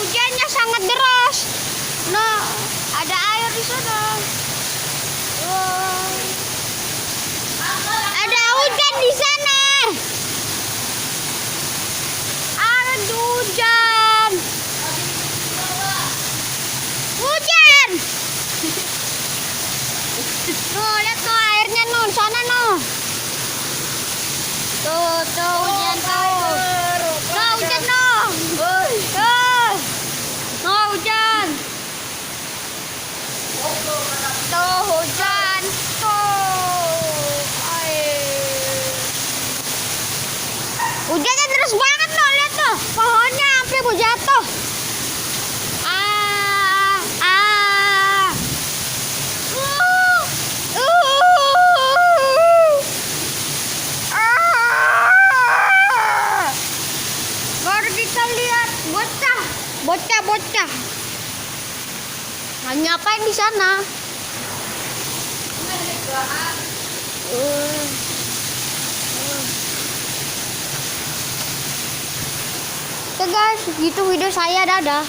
Hujannya sangat deras. Nah, ada air di sana. Wow. Ada hujan di sana. Ada hujan. Hujan. Nuh, lihat tuh airnya nuh, sana nuh. Tuh hujan tuh. Tuh hujan nuh. Tuh. Nuh hujan. Tuh hujan. Tuh. Air. Hujannya deras banget loh, lihat tuh. Pohonnya sampai mau jatuh. Baru kita lihat bocah. Nah, ngapain di sana? Oke guys, gitu video saya, dadah.